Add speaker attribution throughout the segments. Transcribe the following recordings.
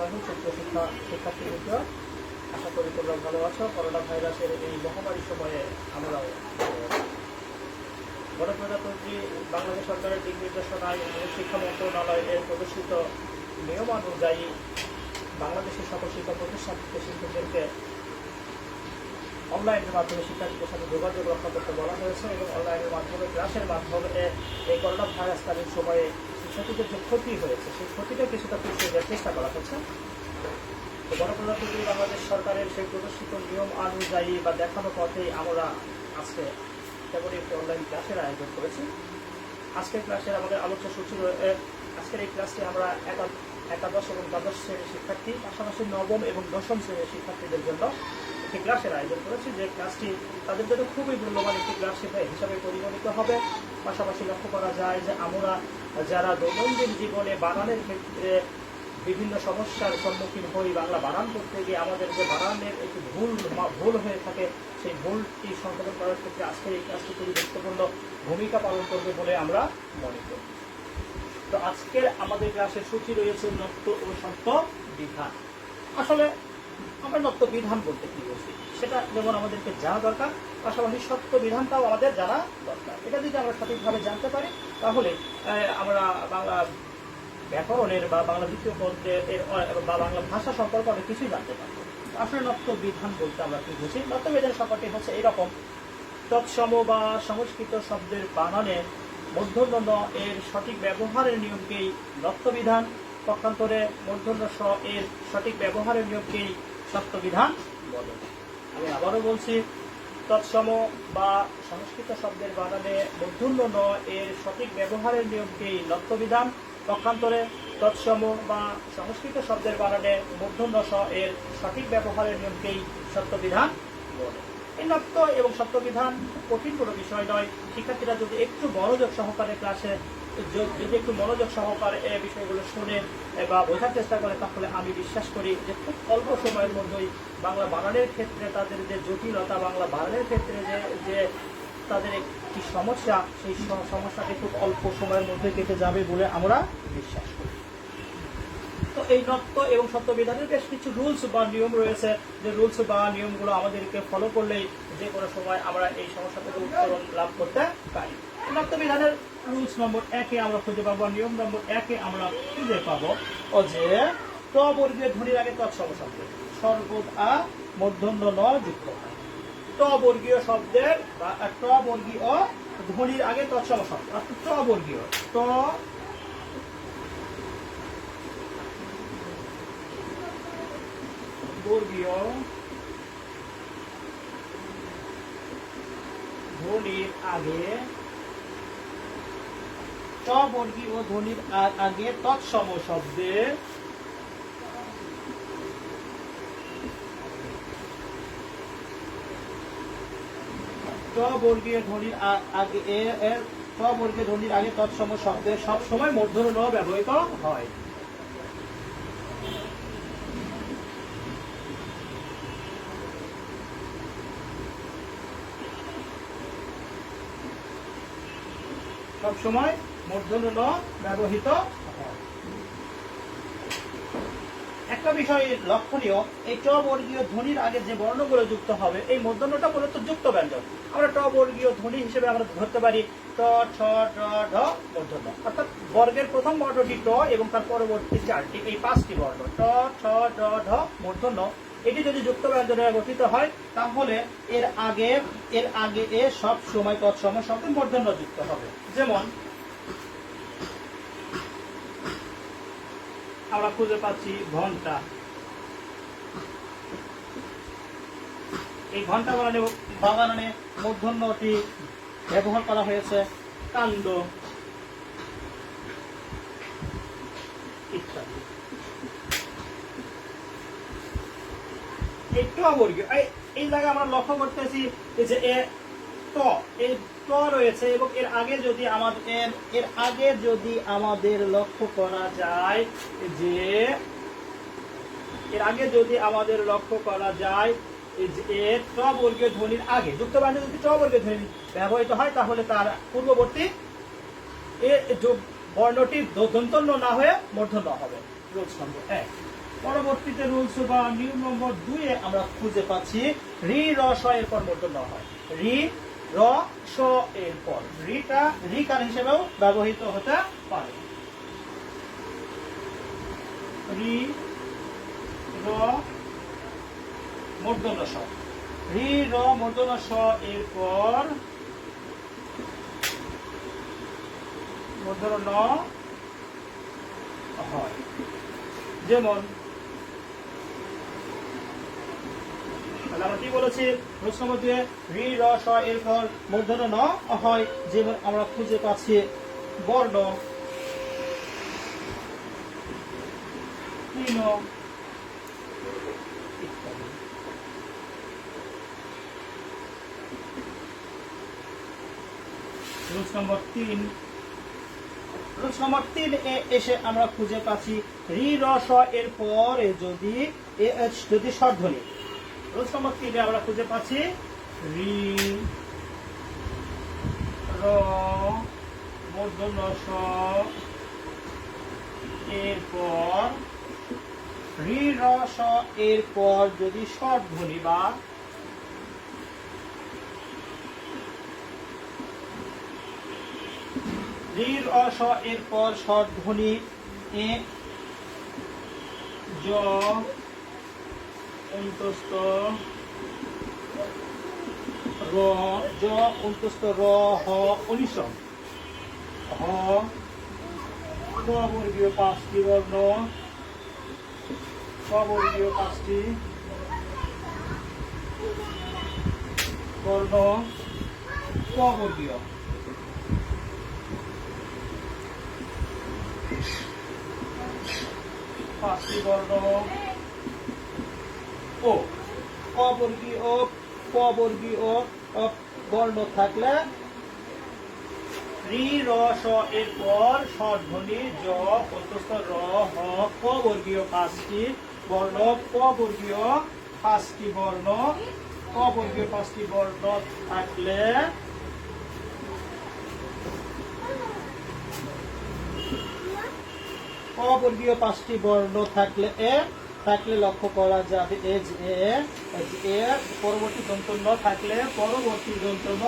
Speaker 1: আলাইকুম সুপ্রিয় শিক্ষার্থীবৃন্দ, আশা করি তোমরা ভালো আছো। করোনা ভাইরাসের এই মহামারী সময়ে আমরাও গণপ্রজাতন্ত্রী বাংলাদেশ সরকারের দিক নির্দেশনায় শিক্ষা মন্ত্রণালয়ের প্রদর্শিত নিয়মানুযায়ী বাংলাদেশের সকল শিক্ষা প্রতিষ্ঠান থেকে শিক্ষকদেরকে অনলাইনের মাধ্যমে শিক্ষার্থীদের সাথে যোগাযোগ রক্ষা করতে বলা হয়েছে এবং অনলাইনের মাধ্যমে ক্লাসের মাধ্যমে এই করোনা ভাইরাসকালীন সময়ে শিক্ষার্থীদের যে ক্ষতি হয়েছে সেই ক্ষতিটা কিছুটা পুষিয়ে দেওয়ার চেষ্টা করা হচ্ছে। তো গণপ্রজাতন্ত্রী বাংলাদেশ সরকারের সেই প্রদর্শিত নিয়ম অনুযায়ী বা দেখানো পথেই আমরা আজকে তেমন একটি অনলাইন ক্লাসের আয়োজন করেছি। আজকের ক্লাসের আমাদের আলোচ্য সূচি আজকের এই ক্লাসটি আমরা একাদশ এবং দ্বাদশ শ্রেণীর শিক্ষার্থী, পাশাপাশি নবম এবং দশম শ্রেণীর শিক্ষার্থীদের জন্য একটি ক্লাসের আয়োজন করেছি, যে ক্লাসটি তাদের জন্য খুবই মূল্যবান একটি ক্লাস হিসাবে পরিগণিত হবে। পাশাপাশি লক্ষ্য করা যায় যে আমরা যারা দৈনন্দিন জীবনে বানানের ক্ষেত্রে বিভিন্ন সমস্যার সম্মুখীন হই, বাংলা বানান করতে গিয়ে আমাদের যে বানানের একটি ভুল হয়ে থাকে, সেই ভুলটি সংশোধন করার ক্ষেত্রে আজকের এই ক্লাসটি খুবই গুরুত্বপূর্ণ ভূমিকা পালন করবে বলে আমরা মনে করি। তো আজকের আমাদের ক্লাসের সূচি রয়েছে নত্য ও সত্য বিধান। আসলে আমরা নত্য বিধান বলতে কি বলছি সেটা যেমন আমাদেরকে জানা দরকার, পাশাপাশি সত্য বিধানটাও আমাদের জানা দরকার। এটা যদি আমরা সঠিকভাবে জানতে পারি তাহলে আমরা বাংলা ব্যাকরণের বা বাংলা দ্বিতীয় পদের বা বাংলা ভাষা সম্পর্কে অনেক কিছুই জানতে পারবো। আসলে নত্য বিধান বলতে আমরা কি বুঝি? নত্য বিধান সম্পর্কে হচ্ছে এরকম: তৎসম বা সংস্কৃত শব্দের বানানে মূর্ধন্য ন এর সঠিক ব্যবহারের নিয়মকেই নত্যবিধান, পক্ষান্তরে মূর্ধন্য স এর সঠিক ব্যবহারের নিয়মকেই সত্যবিধান বলে। আমি আবারও বলছি, তৎসম বা সংস্কৃত শব্দের বানানে মূর্ধন্য ন এর সঠিক ব্যবহারের নিয়মকেই নত্যবিধান, পক্ষান্তরে তৎসম বা সংস্কৃত শব্দের বানানে মূর্ধন্য স এর সঠিক ব্যবহারের নিয়মকেই সত্যবিধান বলে। এই নত্য এবং সত্যবিধান কঠিন কোনো বিষয় নয়। শিক্ষার্থীরা যদি একটু মনোযোগ সহকারে ক্লাসে যদি একটু মনোযোগ সহকারে এই বিষয়গুলো শুনে বা বোঝার চেষ্টা করে, তাহলে আমি বিশ্বাস করি যে খুব অল্প সময়ের মধ্যেই বাংলা বানানের ক্ষেত্রে তাদের যে জটিলতা, বাংলা বানানের ক্ষেত্রে যে তাদের একটি সমস্যা, সেই সমস্যাটি খুব অল্প সময়ের মধ্যে কেটে যাবে বলে আমরা বিশ্বাস করি। তো এই নত্য এবং সত্য বিধানের বেশ কিছু রুলস বা নিয়ম রয়েছে, যে রুলস বা নিয়মগুলো আমাদেরকে ফলো করলেই যে কোনো সময় আমরা এই সমস্যা থেকে উত্তরণ লাভ করতে পারি। নত্য বিধানের রুলস নম্বর 1-এ আমরা খুঁজে পাবো, নিয়ম নম্বর 1-এ আমরা খুঁজে পাবো ও যে ট বর্গীয় ধ্বনির আগে তৎসম শব্দ সর্বদা মূর্ধন্য ন যুক্ত হয়। ট বর্গীয় শব্দের বা ট বর্গীয় ধ্বনির আগে তৎসম শব্দ, অর্থাৎ ট বর্গীয় বর্গীয় ধ্বনির আগে ট বর্গীয় ধ্বনির আগে তৎসম শব্দের ট বর্গীয় ধ্বনির আগে তৎসম শব্দের সবসময় মূর্ধন্য ন ব্যবহৃত হয়। সবসময় মূর্ধন্য ন ব্যবহৃত হয়। একটা বিষয় লক্ষণীয়, এই ট বর্গীয় ধ্বনির আগে যে বর্ণগুলো যুক্ত হবে, এই মূর্ধন্যটা মূলত যুক্ত ব্যঞ্জন। আমরা ট বর্গীয় ধ্বনি হিসেবে আমরা ধরতে পারি ট, ছ, ড, ঢ মূর্ধন্য, অর্থাৎ বর্গের প্রথম বর্ণটি ট এবং তার পরবর্তী চারটি, এই 5টি বর্ণ ট, ছ, ড, ঢ মূর্ধন্য, এটি যদি যুক্ত ব্যঞ্জনে গঠিত হয় তাহলে এর আগে সব সময় তৎসম শব্দে মূর্ধন্য যুক্ত হবে। যেমন আমরা খুঁজে পাচ্ছি ঘন্টা। এই ঘন্টা বানানে মূর্ধন্যটি ব্যবহার করা হয়েছে। কাণ্ড ইত্যাদি। এই ট বর্গীয় এই জায়গায় আমরা লক্ষ্য করতেছি যে এই ট রয়েছে এবং এর আগে যদি আমাদের লক্ষ্য করা যায় যে ট বর্গীয় ধ্বনির আগে যুক্ত ব্যঞ্জন যদি ট বর্গীয় ধ্বনি ব্যবহৃত হয় তাহলে তার পূর্ববর্তী বর্ণটি দন্তন্য না হয়ে মূর্ধন্য হবে। রুলস নম্বর 1। পরবর্তীতে রুলস বা নিয়ম নম্বর 2 এ আমরা খুঁজে পাচ্ছি রি র স এর পর মূর্ধন্য হয়। রি র স এর পর রিটা রিকার হিসেবেও ব্যবহৃত হতে পারে। রি র মূর্ধন্য স, রি র মূর্ধন্য স এর পর মূর্ধন্য ন হয়। যেমন আমরা কি বলেছি, প্রশ্ন মধ্যে রি র স এর পর মূর্ধন্য ন হয়। যেমন আমরা খুঁজে পাচ্ছি বর্ণ, তৃণ ইত্যাদি। রুলস নম্বর 3, রুলস নম্বর 3 এ এসে আমরা খুঁজে পাচ্ছি রি র স এর পর যদি স্বরধ্বনি। রুলস নম্বর 3 এ আমরা খুঁজে পাচ্ছি রি র মূর্ধন্য স এর পর রি র স এর পর যদি স্বরধ্বনি বা রি র স এর পর স্বরধ্বনি এ জ অন্তস্থ র, জ অন্তস্থ র হ অনিষম হ বর্গীয় 5টি বর্ণ, বর্গীয় 5টি বর্ণ, বর্গীয় 5টি বর্ণ ও বর্গীয় বর্ণ থাকলে রি র স এর পর স্বরধ্বনি জ অন্তস্থ র হ ক বর্গীয় 5টি বর্ণ, বর্গীয় 5টি বর্ণ, বর্গীয় 5টি বর্ণ থাকলে বর্গীয় 5টি বর্ণ থাকলে লক্ষ্য করা যাবে পরবর্তী দন্তন্য থাকলে পরবর্তী দন্তন্য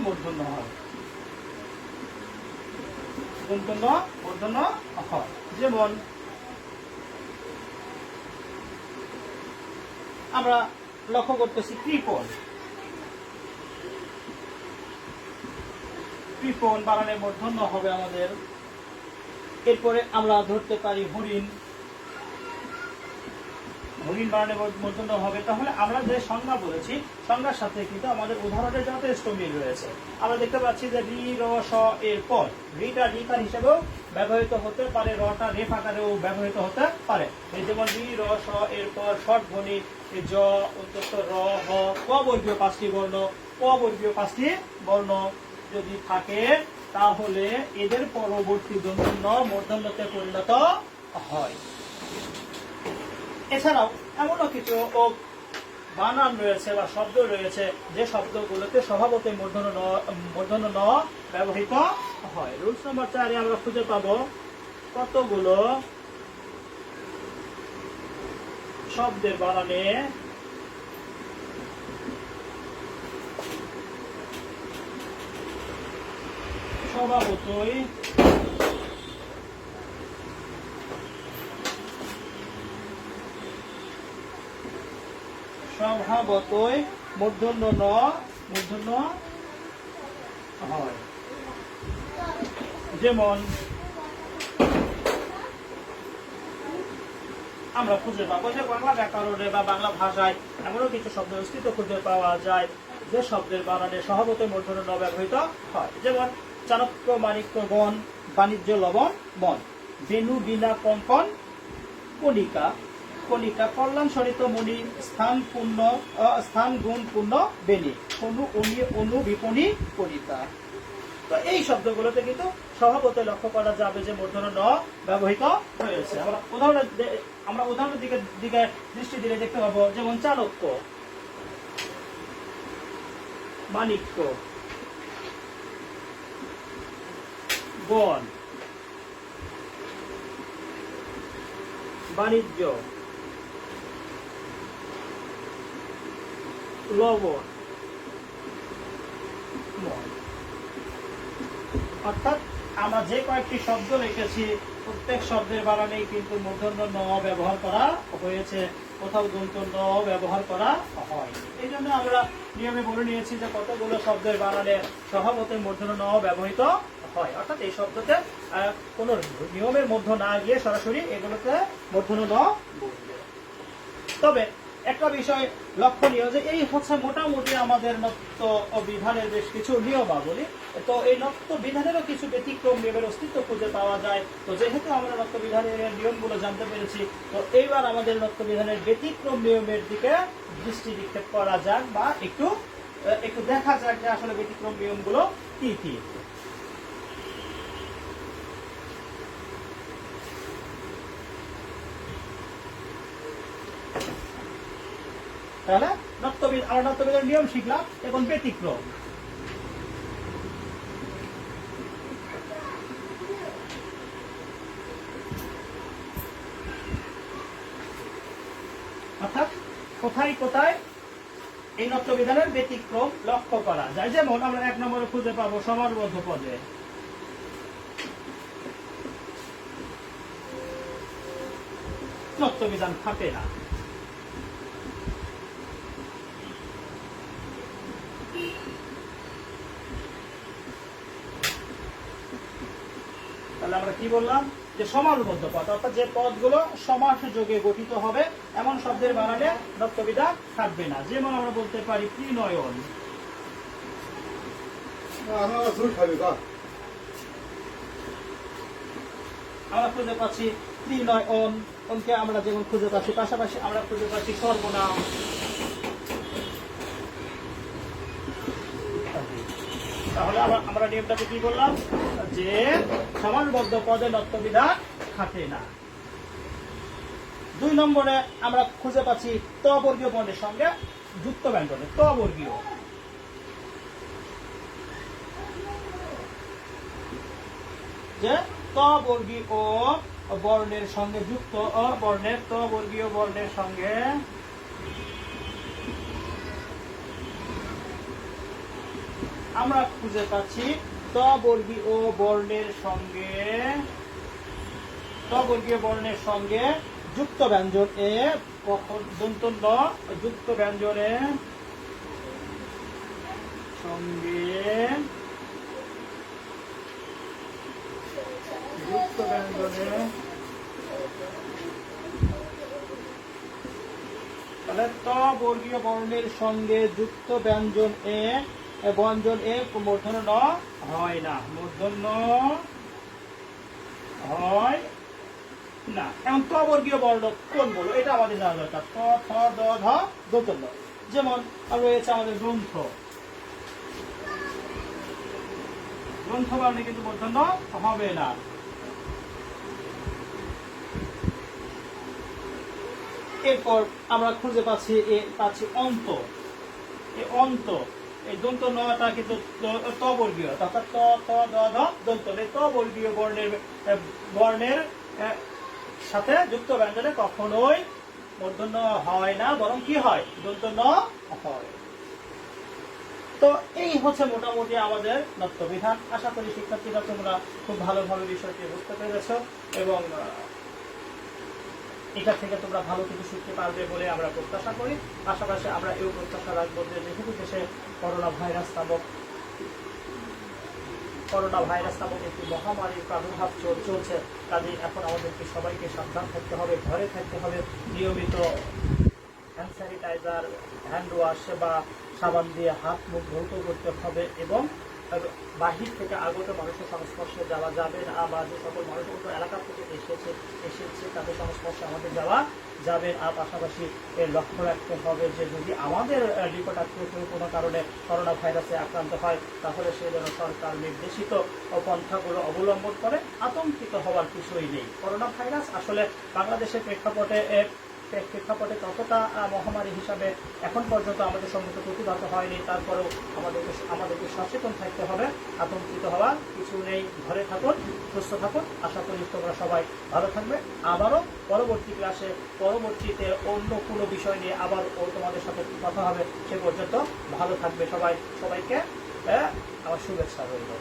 Speaker 1: মূর্ধন্য হয়। মূর্ধন্য হয়। যেমন আমরা লক্ষ্য করতেছি কৃপণ, কৃপণ বানানে মূর্ধন্য হবে আমাদের। এরপরে আমরা ধরতে পারি হরিণ, হরিণ বানানে মূর্ধন্য হবে। তাহলে আমরা যে সংজ্ঞা বলেছি সংজ্ঞার সাথে কিন্তু আমাদের উদাহরণের যথেষ্ট মিল রয়েছে। আমরা দেখতে পাচ্ছি যে রি র স এর পর রিটা রিকার হিসেবেও ব্যবহৃত হতে পারে, রটা রেফ আকারেও ব্যবহৃত হতে পারে। এই যেমন রি র স এর পর স্বরধ্বনি জ অন্তস্থ র হ ক বর্গীয় 5টি বর্ণ, বর্গীয় 5টি বর্ণ যদি থাকে তাহলে এদের পরবর্তী দন্তন্য মূর্ধন্যতে পরিণত হয়। এছাড়াও এমনও কিছু বানান রয়েছে বা শব্দ রয়েছে যে শব্দগুলোতে স্বভাবতই মূর্ধন্য ন ব্যবহৃত হয়। রুলস নম্বর 4 এ আমরা খুঁজে পাবো কতগুলো শব্দের বানানে স্বভাবতই মূর্ধন্য হয়। যেমন আমরা খুঁজে পাবো যে বাংলা ব্যাকরণে বা বাংলা ভাষায় এমনও কিছু শব্দ অস্তিত্ব খুঁজে পাওয়া যায় যে শব্দের বানানে স্বভাবতই মূর্ধন্য ন ব্যবহৃত হয়। যেমন চাণক্য মাণিক্য গণ, বাণিজ্য লবণ বন, বেনু বীণা কঙ্কন কণিকা, কণিকা কল্যাণ সরিত মণি, স্থান গুণ পূর্ণ বেনি, অনু বিপণী কণিকা। তো এই শব্দগুলোতে কিন্তু স্বভাবতই লক্ষ্য করা যাবে যে মূর্ধন্য ন ব্যবহৃত হয়েছে। আমরা উদাহরণের দিকে দৃষ্টি দিলে দেখতে পাবো, যেমন চাণক্য, মাণিক্য, বন, বাণিজ্য, লবণ, মন। অর্থাৎ আমরা যে কয়েকটি শব্দ লিখেছি প্রত্যেক শব্দের বানানেই কিন্তু মূর্ধন্য ন ব্যবহার করা হয়েছে, কোথাও দন্ত ন ব্যবহার করা হয়। এই জন্য আমরা নিয়মে বলে নিয়েছি যে কতগুলো শব্দের বানানে স্বভাবতই মূর্ধন্য ন ব্যবহৃত হয়। অর্থাৎ এই শব্দতে কোন নিয়মের মধ্যে না গিয়ে সরাসরি এগুলোতে মূর্ধন্য ন বসবে। তবে একটা বিষয় লক্ষণীয় যে এই হচ্ছে মোটামুটি আমাদের নত্য বিধানের বেশ কিছু নিয়মাবলী। তো এই নত্য বিধানেরও কিছু ব্যতিক্রম নিয়মের অস্তিত্ব খুঁজে পাওয়া যায়। তো যেহেতু আমরা নত্য বিধানের নিয়মগুলো জানতে পেরেছি, তো এইবার আমাদের নত্য বিধানের ব্যতিক্রম নিয়মের দিকে দৃষ্টি নিক্ষেপ করা যাক, বা একটু দেখা যাক যে আসলে ব্যতিক্রম নিয়মগুলো কি কি। তাহলে আমরা নত্যবিধানের নিয়ম শিখলাম, এখন ব্যতিক্রম। অর্থাৎ কোথায় কোথায় এই নত্যবিধানের ব্যতিক্রম লক্ষ্য করা যায়। যেমন আমরা 1 নম্বরে খুঁজে পাবো সমাসবদ্ধ পদে। নত্যবিধান খাটে না। তাহলে আমরা কি বললাম যে সমাসবদ্ধ পদ, অর্থাৎ যে পদগুলো সমাস যোগে গঠিত হবে এমন শব্দের বানানে নত্যবিধান থাকবে না। যেমন আমরা বলতে পারি ত্রিনয়ন। আমরা খুঁজে পাচ্ছি ত্রিনয়ন, ওনকে আমরা যেমন খুঁজে পাচ্ছি, পাশাপাশি আমরা খুঁজে পাচ্ছি সর্বনাম। তাহলে আমরা নিয়মটাকে কি বললাম যে সমাসবদ্ধ পদে নত্যবিধান খাটে না। 2 নম্বরে আমরা খুঁজে পাচ্ছি ত বর্গীয় পদের সঙ্গে যুক্ত ব্যঞ্জনে। ত বর্গীয়, যে ত বর্গীয় বর্ণের সঙ্গে যুক্ত বর্ণের, ত বর্গীয় বর্ণের সঙ্গে আমরা খুঁজে পাচ্ছি ত বর্গীয় বর্ণের সঙ্গে, ত বর্গীয় বর্ণের সঙ্গে যুক্ত ব্যঞ্জন এ, দন্ত ন যুক্ত ব্যঞ্জনে সঙ্গে যুক্ত ব্যঞ্জনে, তাহলে ত বর্গীয় বর্ণের সঙ্গে যুক্ত ব্যঞ্জন এ, ব্যঞ্জন এ মূর্ধন্য ন হয় না, মূর্ধন্য হয় না। এখন ত বর্গীয় বর্ণ কোন বলো, এটা আমাদের জানা দরকার। ত, থ, দ, ধ, দন্ত ন। যেমন রয়েছে আমাদের গ্রন্থ, গ্রন্থ বর্ণে কিন্তু মূর্ধন্য হবে না। এরপর আমরা খুঁজে পাচ্ছি অন্ত। এই অন্ত, এই দন্ত নটা কিন্তু ত বর্গীয়, অর্থাৎ ত, থ, দ, ধ, দন্ত। এই ত বর্গীয় বর্ণের সাথে যুক্ত ব্যঞ্জনে কখনোই মূর্ধন্য হয় না, বরং কি হয়, দন্ত ন হয়। তো এই হচ্ছে মোটামুটি আমাদের নত্যবিধান। আশা করি শিক্ষার্থীরা তোমরা খুব ভালোভাবে বিষয়টি বুঝতে পেরেছ এবং এটা থেকে তোমরা ভালো কিছু শিখতে পারবে বলে আমরা প্রত্যাশা করি। পাশাপাশি আমরা এই প্রত্যাশা রাখবো যে যেহেতু দেশে করোনা ভাইরাস নামক একটি মহামারীর প্রাদুর্ভাব চলছে, কাজে এখন আমাদেরকে সবাইকে সাবধান থাকতে হবে, ঘরে থাকতে হবে, নিয়মিত হ্যান্ড স্যানিটাইজার, হ্যান্ড ওয়াশ বা সাবান দিয়ে হাত মুখ ধৌত করতে হবে এবং বাহির থেকে আগত মানুষের সংস্পর্শে যাওয়া যাবে না, বা যে সকল মানুষ এলাকা থেকে এসেছে তাদের সংস্পর্শে আমাদের যাওয়া যাবে না। পাশাপাশি এর লক্ষ্য রাখতে হবে যে যদি আমাদের নিকটাত্মীয় কেউ কোনো কারণে করোনা ভাইরাসে আক্রান্ত হয়, তাহলে সে যেন সরকার নির্দেশিত পন্থাগুলো অবলম্বন করে। আতঙ্কিত হওয়ার কিছুই নেই। করোনা ভাইরাস আসলে বাংলাদেশের প্রেক্ষাপটে প্রেক্ষাপটে ততটা মহামারী হিসাবে এখন পর্যন্ত আমাদের সম্মুখে প্রতিভাত হয়নি। তারপরেও আমাদেরকে সচেতন থাকতে হবে, আতঙ্কিত হওয়ার কিছু নেই। ঘরে থাকুন, সুস্থ থাকুন। আশা করি তোমরা সবাই ভালো থাকবে। আবারও পরবর্তী ক্লাসে পরবর্তীতে অন্য কোনো বিষয় নিয়ে আবার তোমাদের সাথে কথা হবে। সে পর্যন্ত ভালো থাকবে সবাই। সবাইকে আমার শুভেচ্ছা রইল।